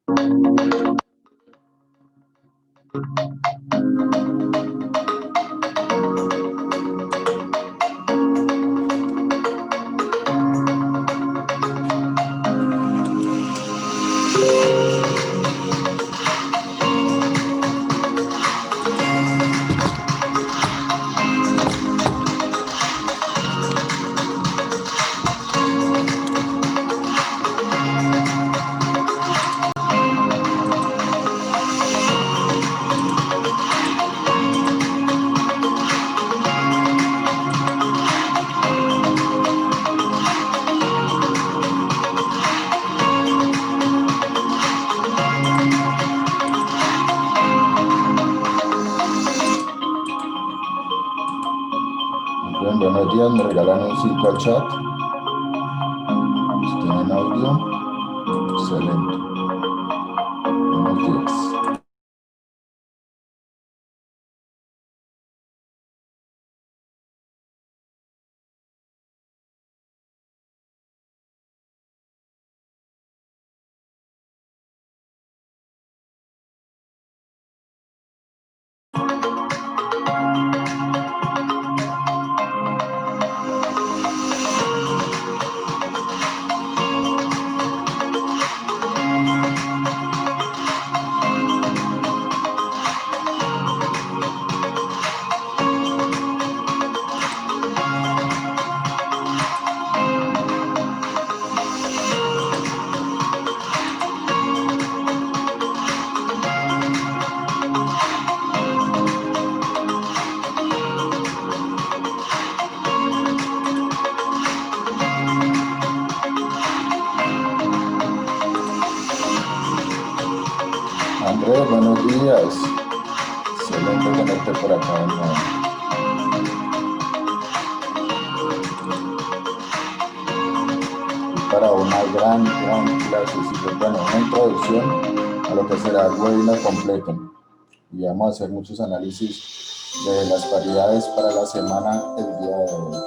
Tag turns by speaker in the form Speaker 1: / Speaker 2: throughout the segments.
Speaker 1: Bien, buenos días, me regalan un 5 al chat. Si tienen audio, excelente. Buenos días. Andrés, buenos días. Excelente tenerte por acá de nuevo. Y para una gran clase, bueno, una introducción a lo que será el webinar completo. Y vamos a hacer muchos análisis de las paridades para la semana el día de hoy.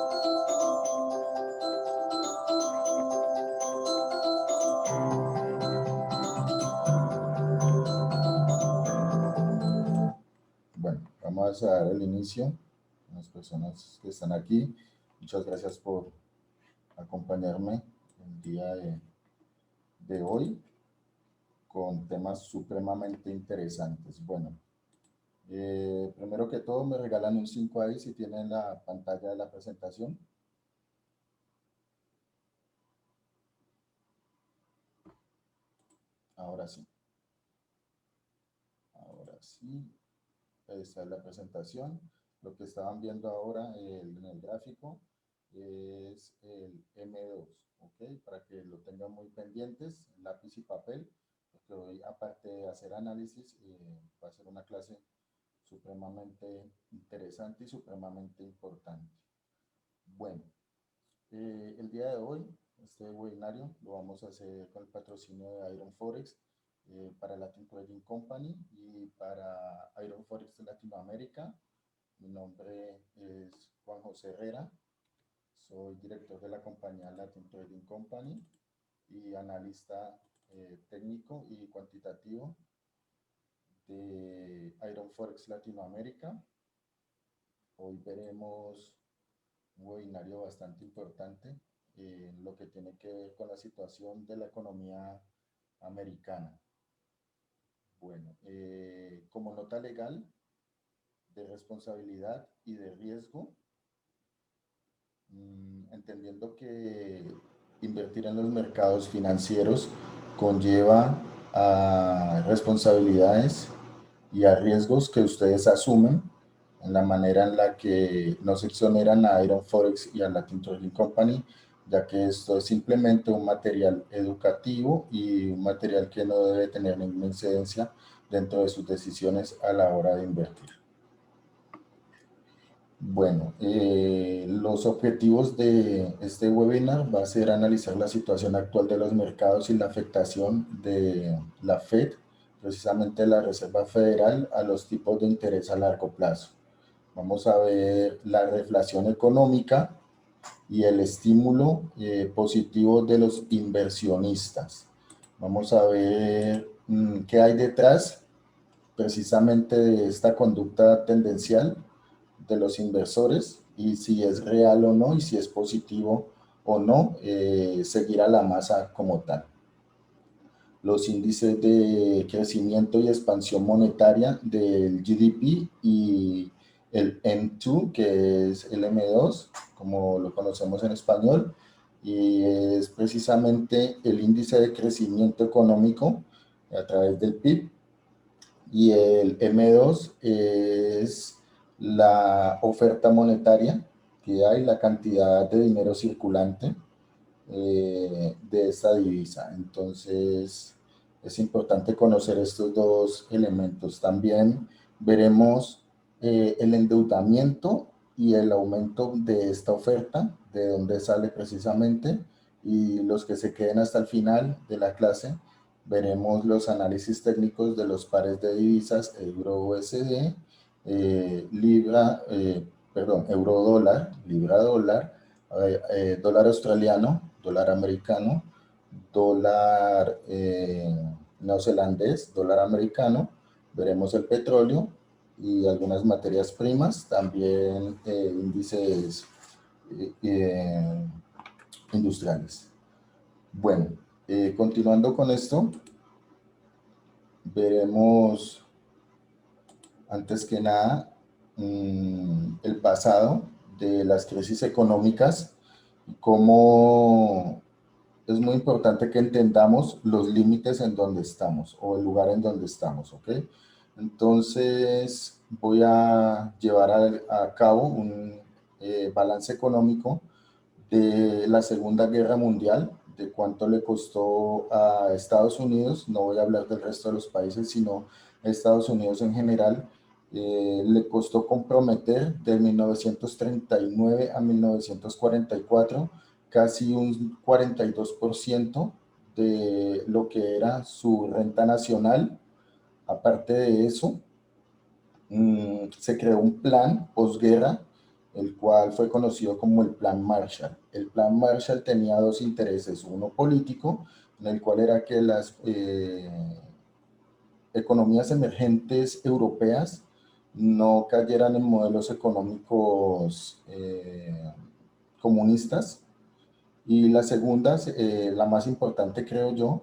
Speaker 1: Bueno, vamos a dar el inicio a las personas que están aquí. Muchas gracias por acompañarme el día de hoy con temas supremamente interesantes. Bueno, primero que todo me regalan un 5 ahí si tienen la pantalla de la presentación. Ahora sí. Ahora sí. Esta es la presentación. Lo que estaban viendo ahora en el gráfico es el M2, ¿ok? Para que lo tengan muy pendientes, lápiz y papel, porque hoy, aparte de hacer análisis, va a ser una clase supremamente interesante y supremamente importante. Bueno, el día de hoy, este webinario lo vamos a hacer con el patrocinio de Iron Forex para Latin Trading Company y para Iron Forex de Latinoamérica. Mi nombre es Juan José Herrera, soy director de la compañía Latin Trading Company y analista técnico y cuantitativo de Iron Forex Latinoamérica. Hoy veremos un webinario bastante importante en lo que tiene que ver con la situación de la economía americana. Bueno, como nota legal de responsabilidad y de riesgo, entendiendo que invertir en los mercados financieros conlleva a responsabilidades y a riesgos que ustedes asumen en la manera en la que no se exoneran a Iron Forex y a Latin Trading Company, ya que esto es simplemente un material educativo y un material que no debe tener ninguna incidencia dentro de sus decisiones a la hora de invertir. Bueno, los objetivos de este webinar va a ser analizar la situación actual de los mercados y la afectación de la Fed, precisamente la Reserva Federal, a los tipos de interés a largo plazo. Vamos a ver la reflación económica y el estímulo positivo de los inversionistas. Vamos a ver qué hay detrás precisamente de esta conducta tendencial de los inversores y si es real o no y si es positivo o no seguir a la masa como tal. Los índices de crecimiento y expansión monetaria del GDP y el M2, que es el M2, como lo conocemos en español, y es precisamente el índice de crecimiento económico a través del PIB, y el M2 es la oferta monetaria que hay, la cantidad de dinero circulante de esta divisa. Entonces, es importante conocer estos dos elementos. También veremos el endeudamiento y el aumento de esta oferta, de dónde sale precisamente, y los que se queden hasta el final de la clase, veremos los análisis técnicos de los pares de divisas euro-USD, libra, perdón, euro-dólar, libra-dólar, dólar australiano, dólar americano, dólar neozelandés, dólar americano, veremos el petróleo y algunas materias primas, también índices eh, industriales. Bueno, continuando con esto, veremos antes que nada el pasado de las crisis económicas, cómo es muy importante que entendamos los límites en donde estamos o el lugar en donde estamos, ¿ok? Entonces voy a llevar a cabo un balance económico de la Segunda Guerra Mundial, de cuánto le costó a Estados Unidos, no voy a hablar del resto de los países, sino a Estados Unidos en general, le costó comprometer de 1939 a 1944 casi un 42% de lo que era su renta nacional. Aparte de eso, se creó un plan posguerra, el cual fue conocido como el Plan Marshall. El Plan Marshall tenía dos intereses, uno político, en el cual era que las economías emergentes europeas no cayeran en modelos económicos comunistas, y la segunda, la más importante creo yo,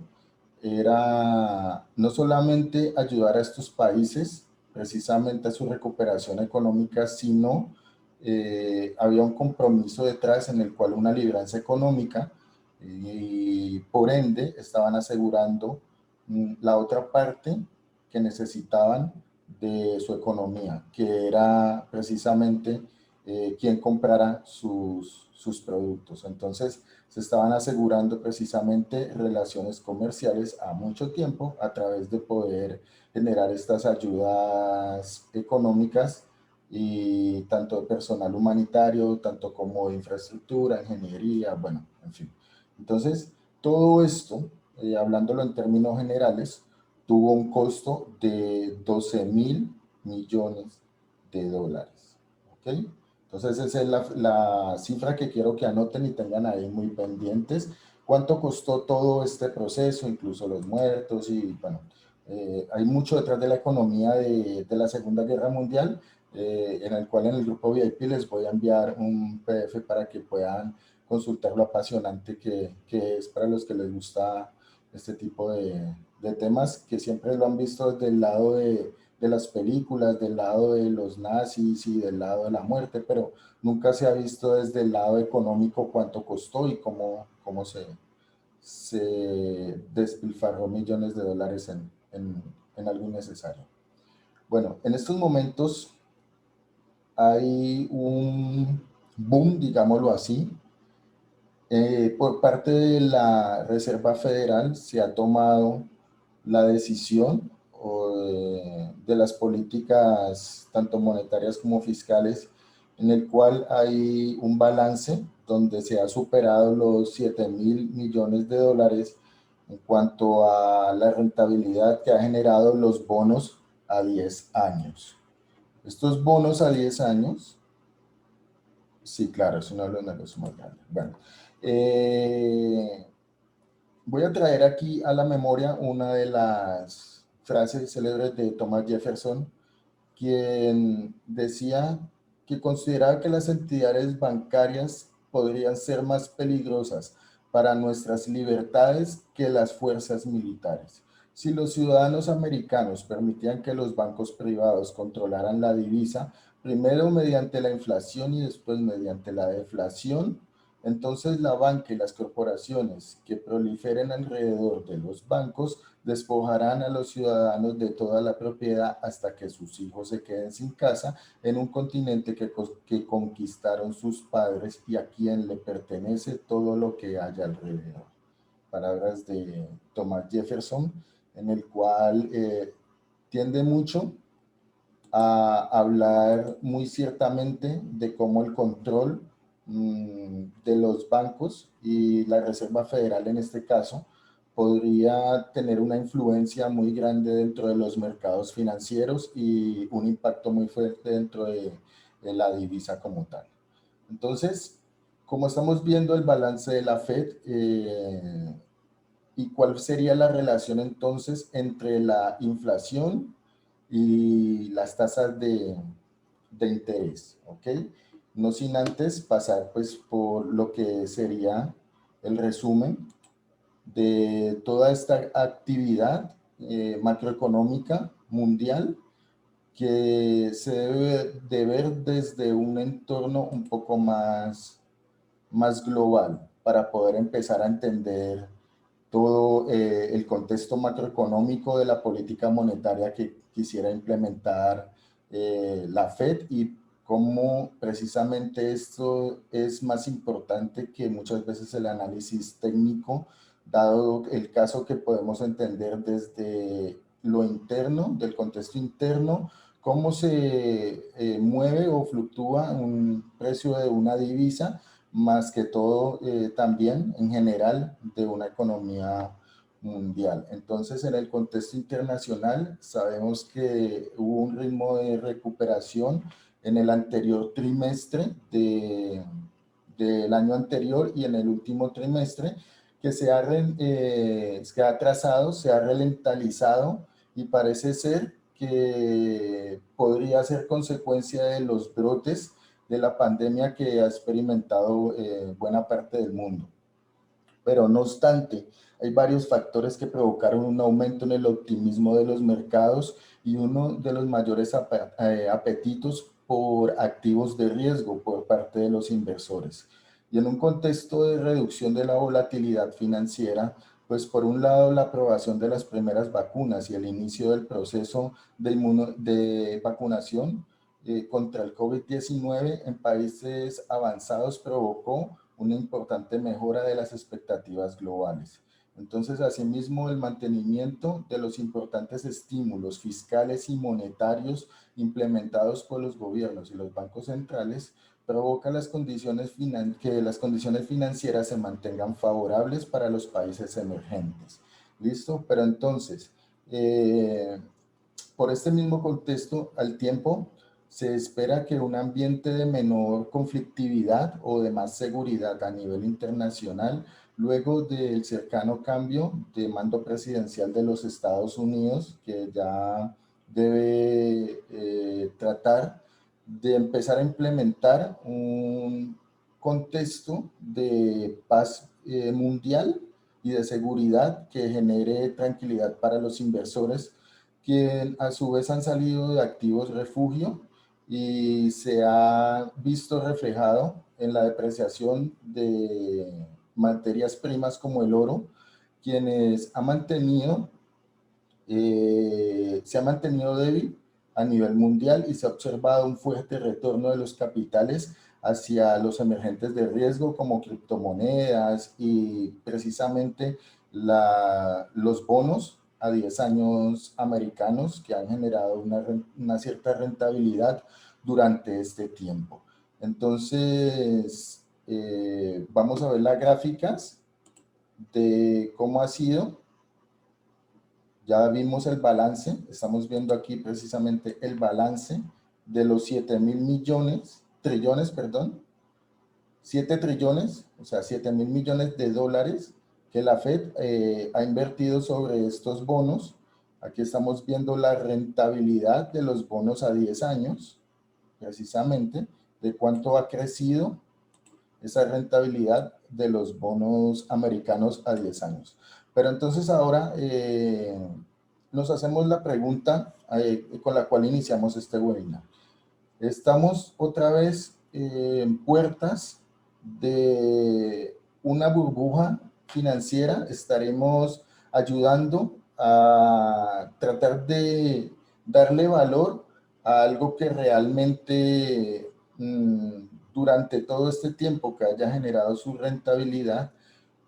Speaker 1: era no solamente ayudar a estos países precisamente a su recuperación económica, sino había un compromiso detrás en el cual una libranza económica y por ende estaban asegurando la otra parte que necesitaban de su economía, que era precisamente quien comprara sus productos. Entonces, se estaban asegurando precisamente relaciones comerciales a mucho tiempo a través de poder generar estas ayudas económicas y tanto de personal humanitario, tanto como de infraestructura, ingeniería, bueno, en fin. Entonces, todo esto, hablándolo en términos generales, tuvo un costo de 12.000 millones de dólares. ¿Ok? Entonces esa es la cifra que quiero que anoten y tengan ahí muy pendientes. ¿Cuánto costó todo este proceso? Incluso los muertos y bueno, hay mucho detrás de la economía de la Segunda Guerra Mundial, en el cual en el grupo VIP les voy a enviar un PDF para que puedan consultar lo apasionante que es para los que les gusta este tipo de temas, que siempre lo han visto desde el lado de las películas, del lado de los nazis y del lado de la muerte, pero nunca se ha visto desde el lado económico cuánto costó y cómo se despilfarró millones de dólares en algo innecesario. Bueno, en estos momentos hay un boom, digámoslo así, por parte de la Reserva Federal se ha tomado la decisión de las políticas tanto monetarias como fiscales, en el cual hay un balance donde se ha superado los 7.000 millones de dólares en cuanto a la rentabilidad que ha generado los bonos a 10 años. Estos bonos a 10 años, sí, claro, es uno de los negocios más grandes. Bueno, eh, Voy a traer aquí a la memoria una de las frases célebres de Thomas Jefferson, quien decía que consideraba que las entidades bancarias podrían ser más peligrosas para nuestras libertades que las fuerzas militares. Si los ciudadanos americanos permitían que los bancos privados controlaran la divisa, primero mediante la inflación y después mediante la deflación, entonces la banca y las corporaciones que proliferen alrededor de los bancos despojarán a los ciudadanos de toda la propiedad hasta que sus hijos se queden sin casa en un continente que conquistaron sus padres y a quien le pertenece todo lo que haya alrededor. Palabras de Thomas Jefferson, en el cual tiende mucho a hablar muy ciertamente de cómo el control de los bancos y la Reserva Federal en este caso podría tener una influencia muy grande dentro de los mercados financieros y un impacto muy fuerte dentro de la divisa como tal. Entonces, como estamos viendo el balance de la Fed, ¿y cuál sería la relación entonces entre la inflación y las tasas de interés? ¿Ok? No sin antes pasar pues por lo que sería el resumen de toda esta actividad macroeconómica mundial que se debe de ver desde un entorno un poco más global para poder empezar a entender todo el contexto macroeconómico de la política monetaria que quisiera implementar la Fed y cómo precisamente esto es más importante que muchas veces el análisis técnico, dado el caso que podemos entender desde lo interno, del contexto interno, cómo se mueve o fluctúa un precio de una divisa más que todo también en general de una economía mundial. Entonces, en el contexto internacional, sabemos que hubo un ritmo de recuperación en el anterior trimestre del año anterior y en el último trimestre que ha atrasado, se ha ralentizado y parece ser que podría ser consecuencia de los brotes de la pandemia que ha experimentado buena parte del mundo. Pero no obstante, hay varios factores que provocaron un aumento en el optimismo de los mercados y uno de los mayores apetitos por activos de riesgo por parte de los inversores. Y en un contexto de reducción de la volatilidad financiera, pues por un lado la aprobación de las primeras vacunas y el inicio del proceso de vacunación contra el COVID-19 en países avanzados provocó una importante mejora de las expectativas globales. Entonces, asimismo, el mantenimiento de los importantes estímulos fiscales y monetarios implementados por los gobiernos y los bancos centrales provoca que las condiciones financieras se mantengan favorables para los países emergentes. ¿Listo? Pero entonces, por este mismo contexto, al tiempo, se espera que un ambiente de menor conflictividad o de más seguridad a nivel internacional, luego del cercano cambio de mando presidencial de los Estados Unidos, que ya debe tratar de empezar a implementar un contexto de paz mundial y de seguridad que genere tranquilidad para los inversores, que a su vez han salido de activos refugio y se ha visto reflejado en la depreciación de materias primas como el oro, quienes se ha mantenido débil a nivel mundial y se ha observado un fuerte retorno de los capitales hacia los emergentes de riesgo como criptomonedas y precisamente los bonos a 10 años americanos que han generado una cierta rentabilidad durante este tiempo. Entonces, vamos a ver las gráficas de cómo ha sido. Ya vimos el balance, estamos viendo aquí precisamente el balance de los 7 trillones, o sea, 7.000 millones de dólares que la Fed ha invertido sobre estos bonos. Aquí estamos viendo la rentabilidad de los bonos a 10 años, precisamente, de cuánto ha crecido esa rentabilidad de los bonos americanos a 10 años. Pero entonces ahora nos hacemos la pregunta con la cual iniciamos este webinar. Estamos otra vez en puertas de una burbuja financiera. Estaremos ayudando a tratar de darle valor a algo que realmente durante todo este tiempo que haya generado su rentabilidad,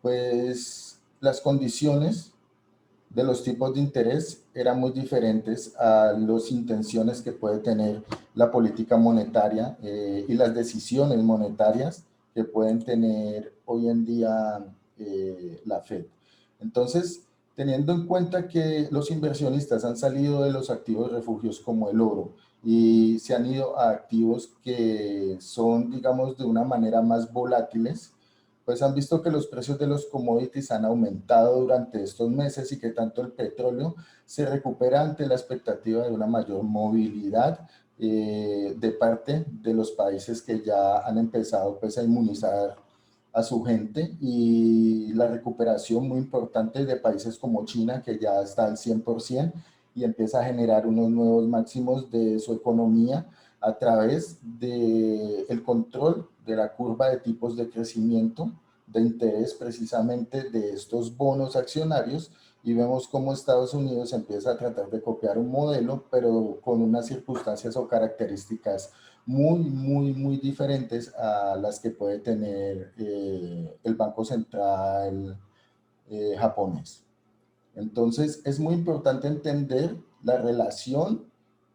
Speaker 1: pues las condiciones de los tipos de interés eran muy diferentes a las intenciones que puede tener la política monetaria y las decisiones monetarias que pueden tener hoy en día la Fed. Entonces, teniendo en cuenta que los inversionistas han salido de los activos refugios como el oro y se han ido a activos que son, digamos, de una manera más volátiles, pues han visto que los precios de los commodities han aumentado durante estos meses y que tanto el petróleo se recupera ante la expectativa de una mayor movilidad de parte de los países que ya han empezado pues a inmunizar a su gente, y la recuperación muy importante de países como China, que ya está al 100% y empieza a generar unos nuevos máximos de su economía a través del control de la curva de tipos de crecimiento de interés precisamente de estos bonos accionarios, y vemos cómo Estados Unidos empieza a tratar de copiar un modelo, pero con unas circunstancias o características muy diferentes a las que puede tener el Banco Central japonés. Entonces, es muy importante entender la relación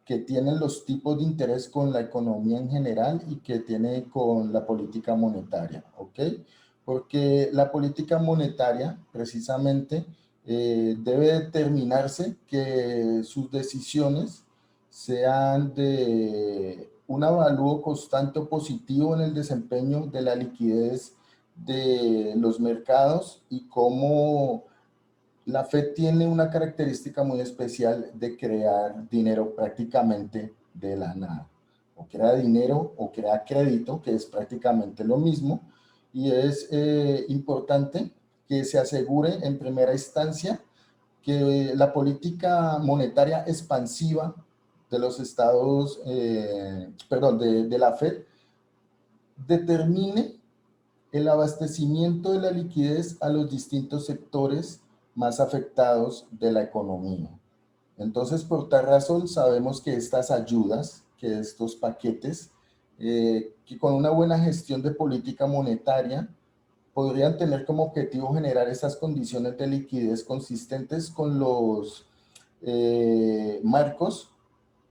Speaker 1: que tienen los tipos de interés con la economía en general y que tiene con la política monetaria, ¿ok? Porque la política monetaria, precisamente, debe determinarse que sus decisiones sean de un avalúo constante o positivo en el desempeño de la liquidez de los mercados, y cómo la Fed tiene una característica muy especial de crear dinero prácticamente de la nada. O crea dinero o crea crédito, que es prácticamente lo mismo, y es importante que se asegure en primera instancia que la política monetaria expansiva de los estados, perdón, de la Fed determine el abastecimiento de la liquidez a los distintos sectores más afectados de la economía. Entonces, por tal razón, sabemos que estas ayudas, que estos paquetes, que con una buena gestión de política monetaria, podrían tener como objetivo generar esas condiciones de liquidez consistentes con los marcos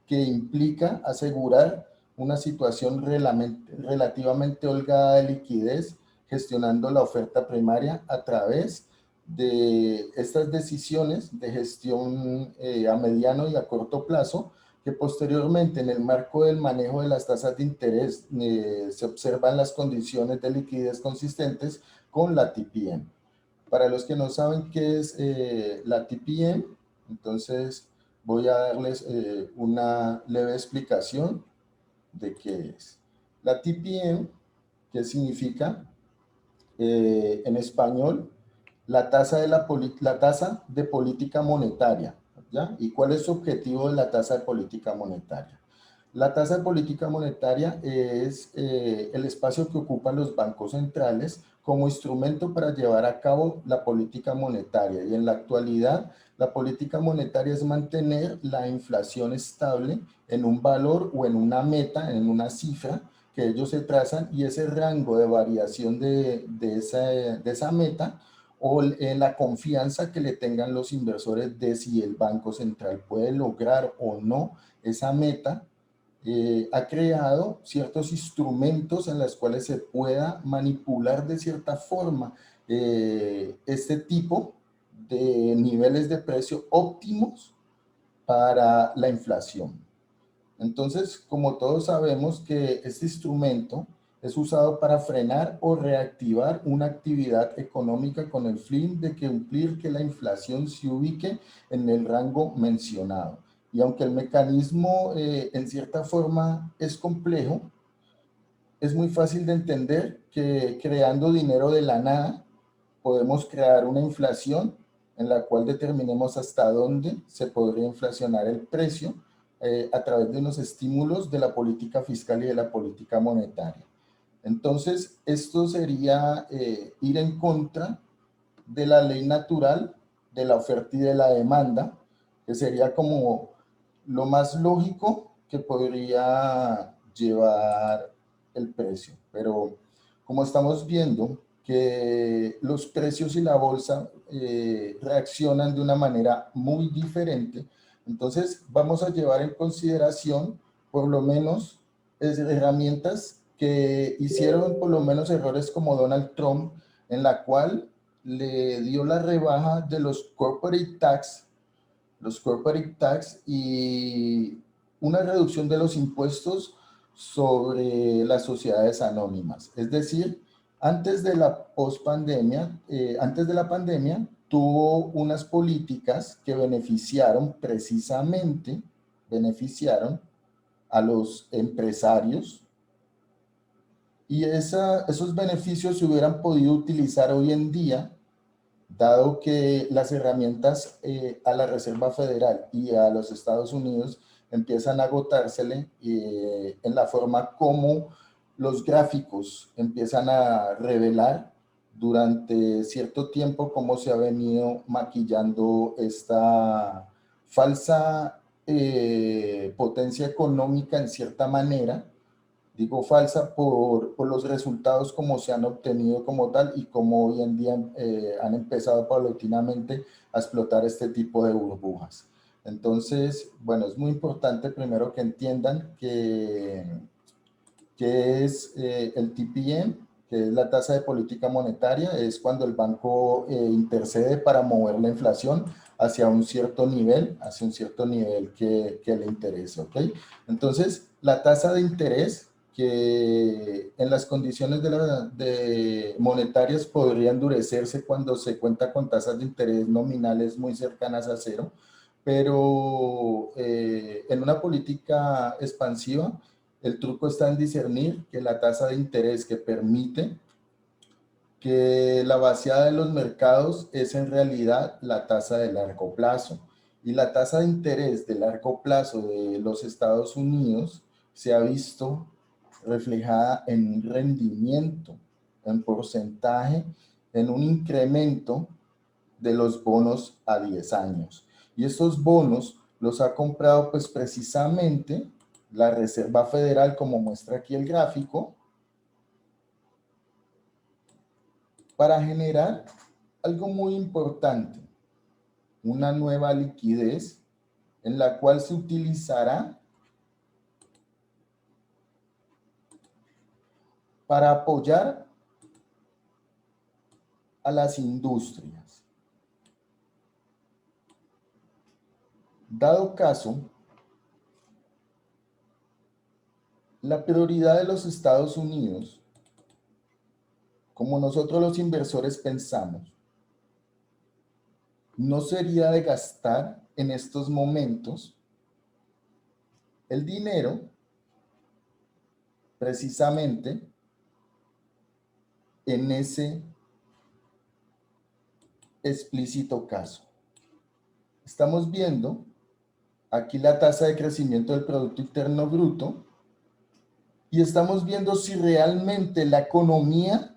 Speaker 1: que implica asegurar una situación relativamente holgada de liquidez, gestionando la oferta primaria a través de estas decisiones de gestión a mediano y a corto plazo, que posteriormente en el marco del manejo de las tasas de interés se observan las condiciones de liquidez consistentes con la TPM. Para los que no saben qué es la TPM, entonces voy a darles una leve explicación de qué es. La TPM, que significa en español la tasa de política monetaria, ¿ya? ¿Y cuál es su objetivo de la tasa de política monetaria? La tasa de política monetaria es el espacio que ocupan los bancos centrales como instrumento para llevar a cabo la política monetaria, y en la actualidad la política monetaria es mantener la inflación estable en un valor o en una meta, en una cifra que ellos se trazan, y ese rango de variación de esa meta, o la confianza que le tengan los inversores de si el Banco Central puede lograr o no esa meta, ha creado ciertos instrumentos en los cuales se pueda manipular de cierta forma este tipo de niveles de precio óptimos para la inflación. Entonces, como todos sabemos que este instrumento Es usado para frenar o reactivar una actividad económica con el fin de cumplir que la inflación se ubique en el rango mencionado. Y aunque el mecanismo en cierta forma es complejo, es muy fácil de entender que creando dinero de la nada podemos crear una inflación en la cual determinemos hasta dónde se podría inflacionar el precio a través de unos estímulos de la política fiscal y de la política monetaria. Entonces, esto sería ir en contra de la ley natural de la oferta y de la demanda, que sería como lo más lógico que podría llevar el precio. Pero como estamos viendo que los precios y la bolsa reaccionan de una manera muy diferente, entonces vamos a llevar en consideración por lo menos herramientas que hicieron por lo menos errores como Donald Trump, en la cual le dio la rebaja de los corporate tax y una reducción de los impuestos sobre las sociedades anónimas. Es decir, antes de la pospandemia, antes de la pandemia, tuvo unas políticas que beneficiaron a los empresarios y esos beneficios se hubieran podido utilizar hoy en día, dado que las herramientas a la Reserva Federal y a los Estados Unidos empiezan a agotársele en la forma como los gráficos empiezan a revelar durante cierto tiempo cómo se ha venido maquillando esta falsa potencia económica en cierta manera. Digo falsa por los resultados como se han obtenido como tal y como hoy en día han empezado paulatinamente a explotar este tipo de burbujas. Entonces, bueno, es muy importante primero que entiendan que es el TPM, que es la tasa de política monetaria, es cuando el banco intercede para mover la inflación hacia un cierto nivel que le interese, ¿ok? Entonces, la tasa de interés que en las condiciones monetarias podría endurecerse cuando se cuenta con tasas de interés nominales muy cercanas a cero, pero en una política expansiva, el truco está en discernir que la tasa de interés que permite que la vaciada de los mercados es en realidad la tasa de largo plazo. Y la tasa de interés de largo plazo de los Estados Unidos se ha visto reflejada en un rendimiento, en porcentaje, en un incremento de los bonos a 10 años. Y estos bonos los ha comprado pues precisamente la Reserva Federal, como muestra aquí el gráfico, para generar algo muy importante, una nueva liquidez en la cual se utilizará para apoyar a las industrias. Dado caso, la prioridad de los Estados Unidos, como nosotros los inversores pensamos, no sería de gastar en estos momentos el dinero precisamente en ese explícito caso. Estamos viendo aquí la tasa de crecimiento del Producto Interno Bruto y estamos viendo si realmente la economía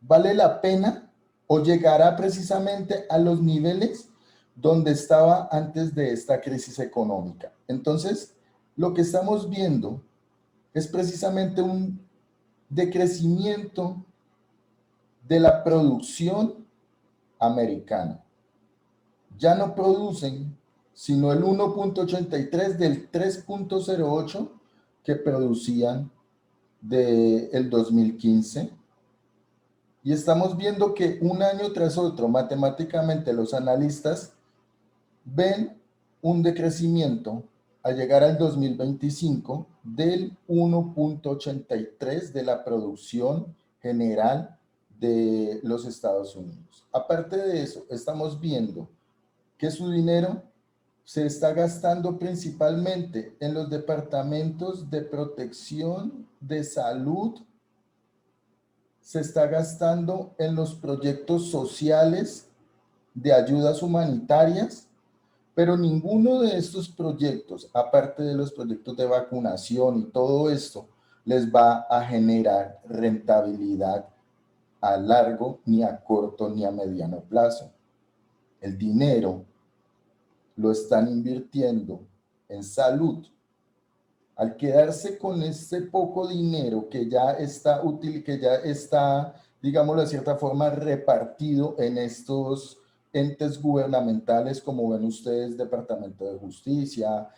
Speaker 1: vale la pena o llegará precisamente a los niveles donde estaba antes de esta crisis económica. Entonces, lo que estamos viendo es precisamente un decrecimiento de la producción americana. Ya no producen sino el 1.83 del 3.08 que producían del 2015. Y estamos viendo que un año tras otro, matemáticamente los analistas ven un decrecimiento a llegar al 2025 del 1.83 de la producción general de los Estados Unidos. Aparte de eso, estamos viendo que su dinero se está gastando principalmente en los departamentos de protección, de salud, se está gastando en los proyectos sociales de ayudas humanitarias, pero ninguno de estos proyectos, aparte de los proyectos de vacunación y todo esto, les va a generar rentabilidad a largo, ni a corto, ni a mediano plazo. El dinero lo están invirtiendo en salud. Al quedarse con este poco dinero que ya está útil, que ya está, digámoslo de cierta forma, repartido en estos entes gubernamentales, como ven ustedes, Departamento de Justicia,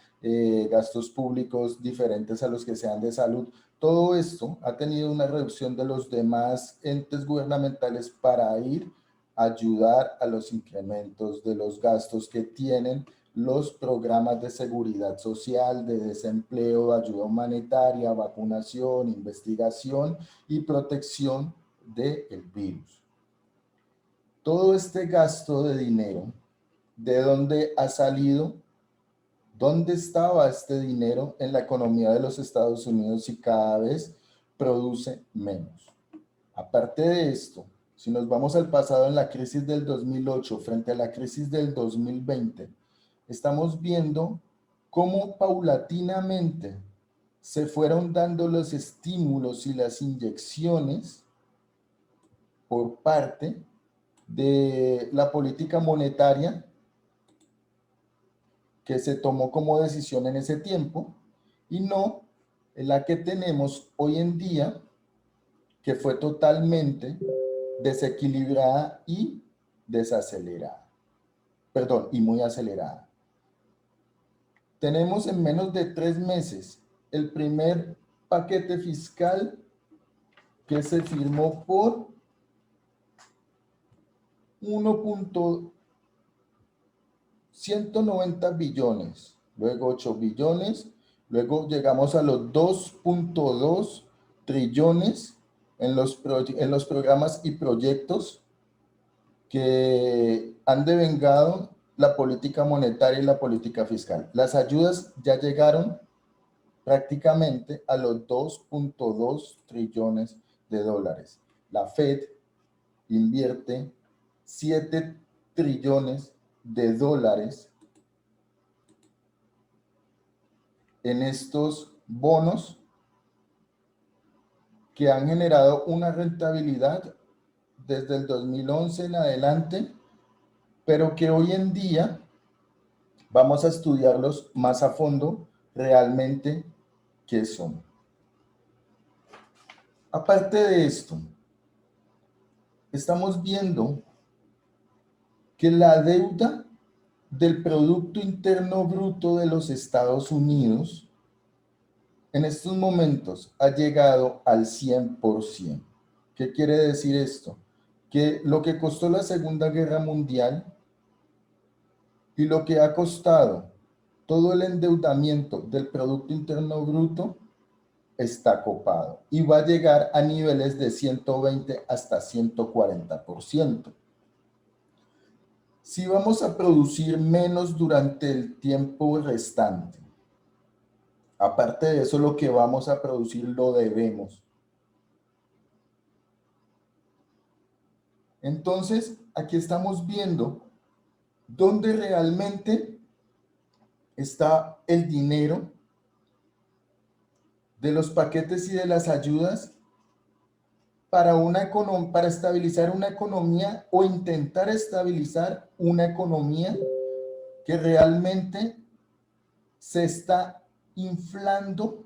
Speaker 1: gastos públicos diferentes a los que sean de salud, todo esto ha tenido una reducción de los demás entes gubernamentales para ir a ayudar a los incrementos de los gastos que tienen los programas de seguridad social, de desempleo, ayuda humanitaria, vacunación, investigación y protección del virus. Todo este gasto de dinero, ¿de dónde ha salido? ¿Dónde estaba este dinero en la economía de los Estados Unidos y cada vez produce menos? Aparte de esto, si nos vamos al pasado en la crisis del 2008 frente a la crisis del 2020, estamos viendo cómo paulatinamente se fueron dando los estímulos y las inyecciones por parte de la política monetaria que se tomó como decisión en ese tiempo y no la que tenemos hoy en día, que fue totalmente desequilibrada y desacelerada. Perdón, y muy acelerada. Tenemos en menos de 3 meses el primer paquete fiscal que se firmó por 1.190 billones, luego 8 billones, luego llegamos a los 2.2 trillones en los programas y proyectos que han devengado la política monetaria y la política fiscal. Las ayudas ya llegaron prácticamente a los 2.2 trillones de dólares. La Fed invierte 7 trillones de dólares en estos bonos que han generado una rentabilidad desde el 2011 en adelante, pero que hoy en día vamos a estudiarlos más a fondo realmente qué son. Aparte de esto, estamos viendo que la deuda del Producto Interno Bruto de los Estados Unidos en estos momentos ha llegado al 100%. ¿Qué quiere decir esto? Que lo que costó la Segunda Guerra Mundial y lo que ha costado todo el endeudamiento del Producto Interno Bruto está copado y va a llegar a niveles de 120 hasta 140%. Si vamos a producir menos durante el tiempo restante, aparte de eso, lo que vamos a producir lo debemos. Entonces, aquí estamos viendo dónde realmente está el dinero de los paquetes y de las ayudas para estabilizar una economía o intentar estabilizar una economía que realmente se está inflando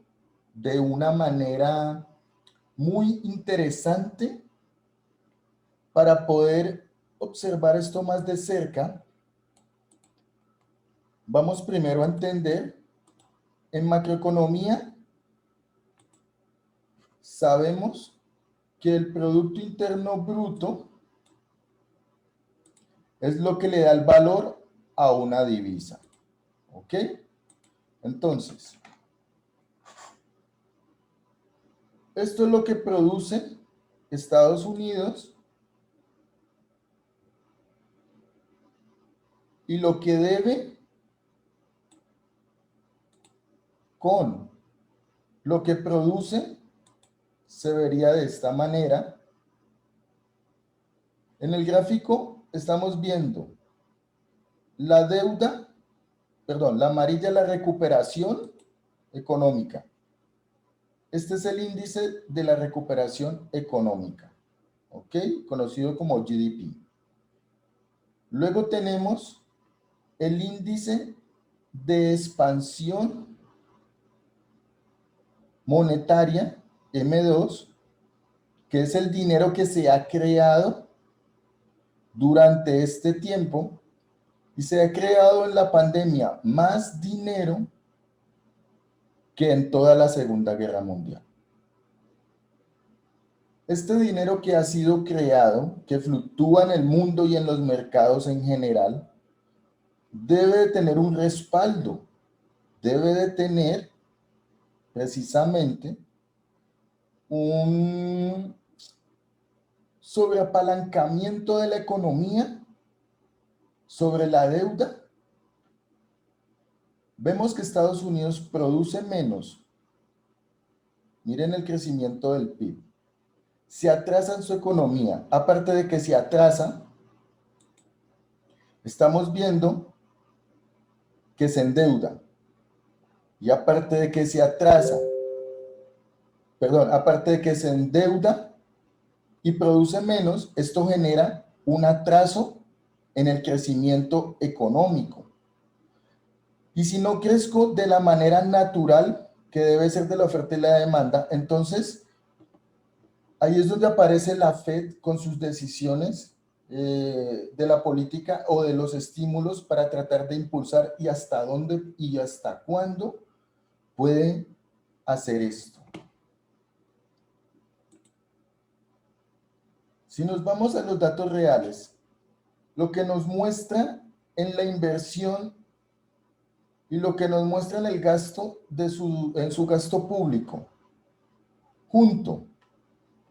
Speaker 1: de una manera muy interesante. Para poder observar esto más de cerca, vamos primero a entender en macroeconomía. Sabemos que el Producto Interno Bruto es lo que le da el valor a una divisa, ¿ok? Entonces, esto es lo que produce Estados Unidos y lo que debe con lo que produce se vería de esta manera. En el gráfico estamos viendo la deuda, perdón, la amarilla es la recuperación económica. Este es el índice de la recuperación económica, ¿ok? Conocido como GDP. Luego tenemos el índice de expansión monetaria, M2, que es el dinero que se ha creado durante este tiempo y se ha creado en la pandemia más dinero que en toda la Segunda Guerra Mundial. Este dinero que ha sido creado, que fluctúa en el mundo y en los mercados en general, debe de tener un respaldo, debe de tener precisamente un sobreapalancamiento de la economía sobre la deuda. Vemos que Estados Unidos produce menos. Miren el crecimiento del PIB. Se atrasa en su economía. Aparte de que se atrasa, estamos viendo que se endeuda. Y aparte de que se atrasa, perdón, aparte de que se endeuda y produce menos, esto genera un atraso en el crecimiento económico. Y si no crezco de la manera natural, que debe ser de la oferta y la demanda, entonces ahí es donde aparece la Fed con sus decisiones de la política o de los estímulos para tratar de impulsar y hasta dónde y hasta cuándo puede hacer esto. Si nos vamos a los datos reales, lo que nos muestra en la inversión y lo que nos muestra en el gasto en su gasto público, junto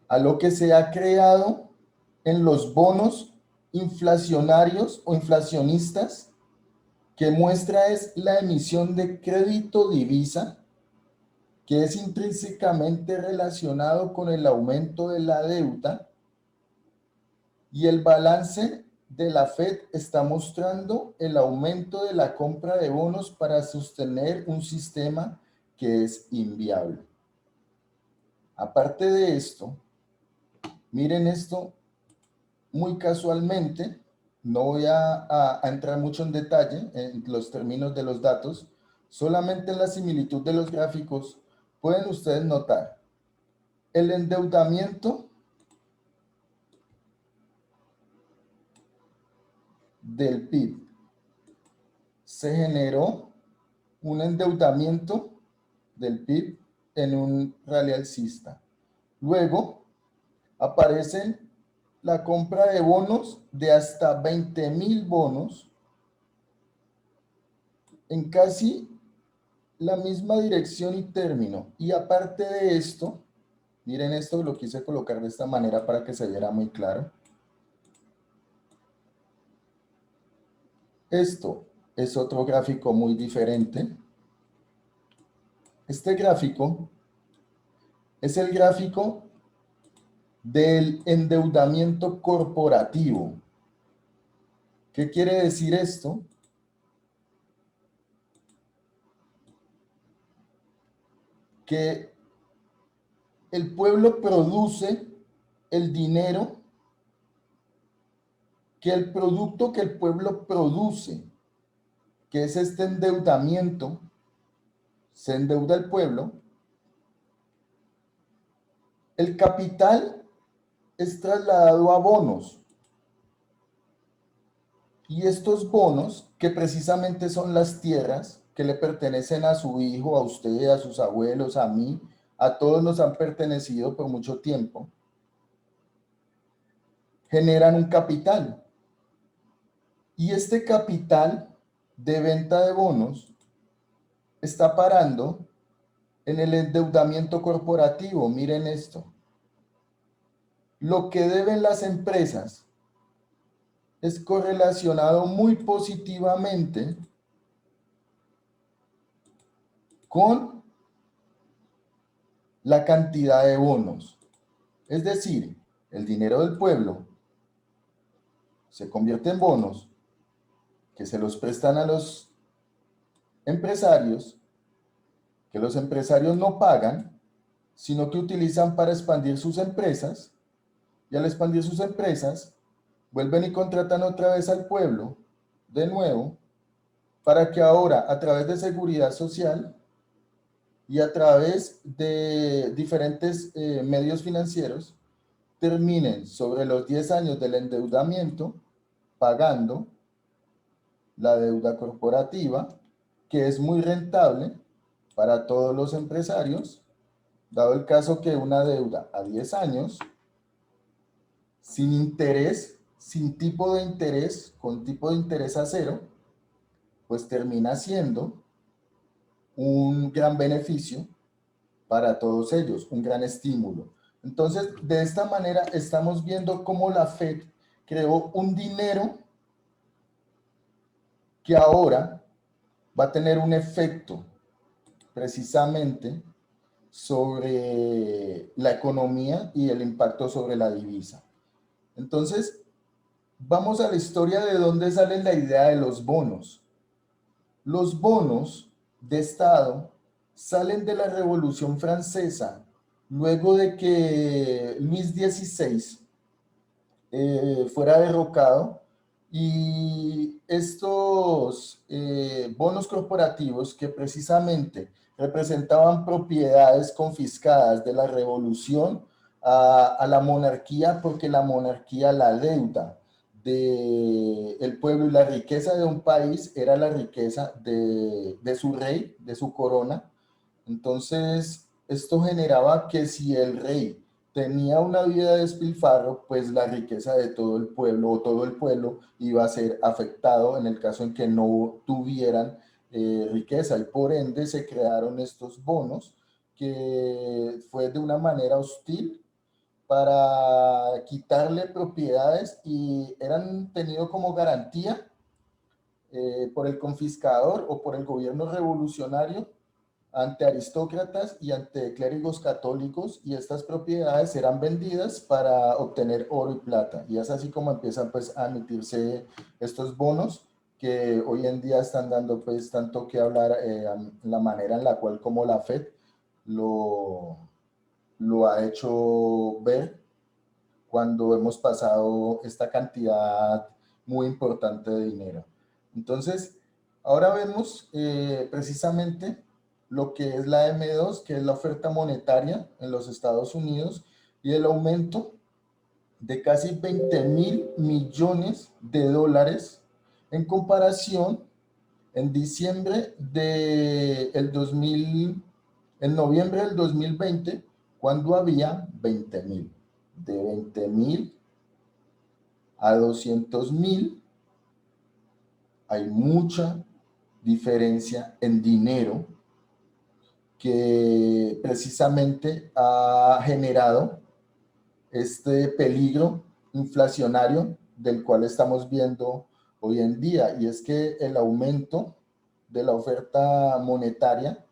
Speaker 1: a lo que se ha creado en los bonos inflacionarios o inflacionistas, que muestra es la emisión de crédito divisa, que es intrínsecamente relacionado con el aumento de la deuda, y el balance de la Fed está mostrando el aumento de la compra de bonos para sostener un sistema que es inviable. Aparte de esto, miren esto muy casualmente, no voy a entrar mucho en detalle en los términos de los datos, solamente en la similitud de los gráficos pueden ustedes notar el endeudamiento del PIB. Se generó un endeudamiento del PIB en un rally alcista. Luego aparece la compra de bonos de hasta 20,000 bonos en casi la misma dirección y término. Y aparte de esto, miren esto, lo quise colocar de esta manera para que se viera muy claro. Esto es otro gráfico muy diferente. Este gráfico es el gráfico del endeudamiento corporativo. ¿Qué quiere decir esto? Que el pueblo produce el dinero, que el producto que el pueblo produce, que es este endeudamiento, se endeuda el pueblo, el capital es trasladado a bonos. Y estos bonos, que precisamente son las tierras que le pertenecen a su hijo, a usted, a sus abuelos, a mí, a todos nos han pertenecido por mucho tiempo, generan un capital. Y este capital de venta de bonos está parando en el endeudamiento corporativo. Miren esto. Lo que deben las empresas es correlacionado muy positivamente con la cantidad de bonos. Es decir, el dinero del pueblo se convierte en bonos que se los prestan a los empresarios, que los empresarios no pagan, sino que utilizan para expandir sus empresas, y al expandir sus empresas, vuelven y contratan otra vez al pueblo, de nuevo, para que ahora, a través de seguridad social y a través de diferentes medios financieros, terminen sobre los 10 años del endeudamiento pagando la deuda corporativa, que es muy rentable para todos los empresarios, dado el caso que una deuda a 10 años, sin interés, sin tipo de interés, con tipo de interés a cero, pues termina siendo un gran beneficio para todos ellos, un gran estímulo. Entonces, de esta manera estamos viendo cómo la Fed creó un dinero que ahora va a tener un efecto precisamente sobre la economía y el impacto sobre la divisa. Entonces, vamos a la historia de dónde sale la idea de los bonos. Los bonos de Estado salen de la Revolución Francesa, luego de que Luis XVI fuera derrocado, y estos bonos corporativos que precisamente representaban propiedades confiscadas de la revolución a la monarquía, porque la monarquía, la deuda del pueblo y la riqueza de un país era la riqueza de su rey, de su corona. Entonces, esto generaba que si el rey tenía una vida de despilfarro, pues la riqueza de todo el pueblo o todo el pueblo iba a ser afectado en el caso en que no tuvieran riqueza, y por ende se crearon estos bonos que fue de una manera hostil para quitarle propiedades y eran tenido como garantía por el confiscador o por el gobierno revolucionario ante aristócratas y ante clérigos católicos, y estas propiedades eran vendidas para obtener oro y plata. Y es así como empiezan pues a emitirse estos bonos que hoy en día están dando pues tanto que hablar, la manera en la cual como la Fed lo, lo ha hecho ver cuando hemos pasado esta cantidad muy importante de dinero. Entonces, ahora vemos precisamente lo que es la M2, que es la oferta monetaria en los Estados Unidos, y el aumento de casi 20.000 millones de dólares en comparación en diciembre del 2000, en noviembre del 2020, cuando había 20.000. De 20.000 a 200.000 hay mucha diferencia en dinero que precisamente ha generado este peligro inflacionario del cual estamos viendo hoy en día, y es que el aumento de la oferta monetaria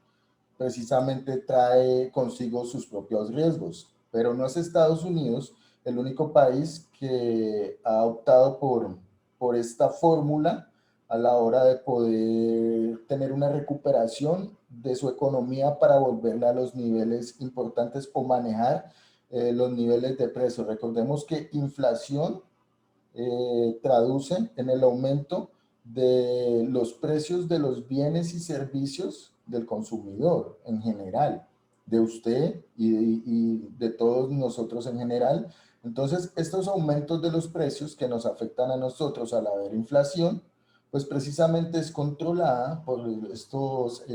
Speaker 1: precisamente trae consigo sus propios riesgos, pero no es Estados Unidos el único país que ha optado por esta fórmula a la hora de poder tener una recuperación de su economía para volverla a los niveles importantes o manejar los niveles de precios. Recordemos que inflación traduce en el aumento de los precios de los bienes y servicios del consumidor en general, de usted y de todos nosotros en general. Entonces, estos aumentos de los precios que nos afectan a nosotros al haber inflación, pues precisamente es controlada por estos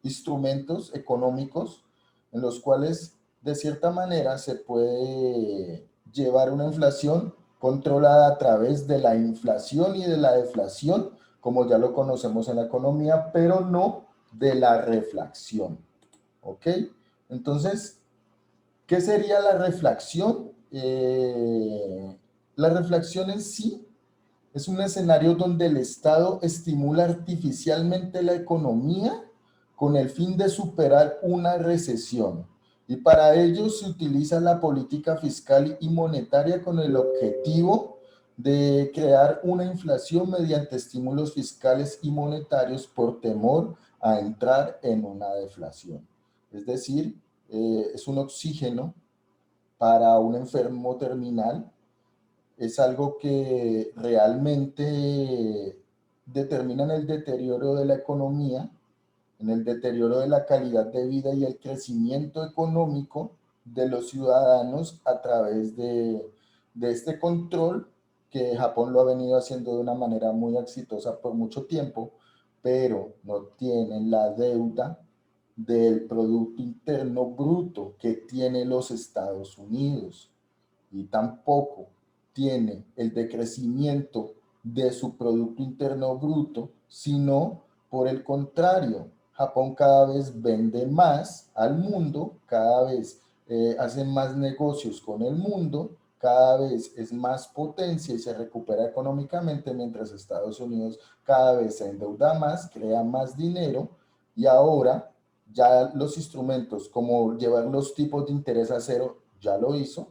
Speaker 1: instrumentos económicos en los cuales de cierta manera se puede llevar una inflación controlada a través de la inflación y de la deflación, como ya lo conocemos en la economía, pero no de la reflación. ¿Ok? Entonces, ¿qué sería la reflación? La reflación en sí es un escenario donde el Estado estimula artificialmente la economía con el fin de superar una recesión. Y para ello se utiliza la política fiscal y monetaria con el objetivo de crear una inflación mediante estímulos fiscales y monetarios por temor a entrar en una deflación. Es decir, es un oxígeno para un enfermo terminal, es algo que realmente determina en el deterioro de la economía, en el deterioro de la calidad de vida y el crecimiento económico de los ciudadanos a través de este control que Japón lo ha venido haciendo de una manera muy exitosa por mucho tiempo, pero no tienen la deuda del Producto Interno Bruto que tiene los Estados Unidos y tampoco tiene el decrecimiento de su Producto Interno Bruto, sino por el contrario, Japón cada vez vende más al mundo, cada vez hace más negocios con el mundo, cada vez es más potencia y se recupera económicamente, mientras Estados Unidos cada vez se endeuda más, crea más dinero y ahora ya los instrumentos como llevar los tipos de interés a cero ya lo hizo,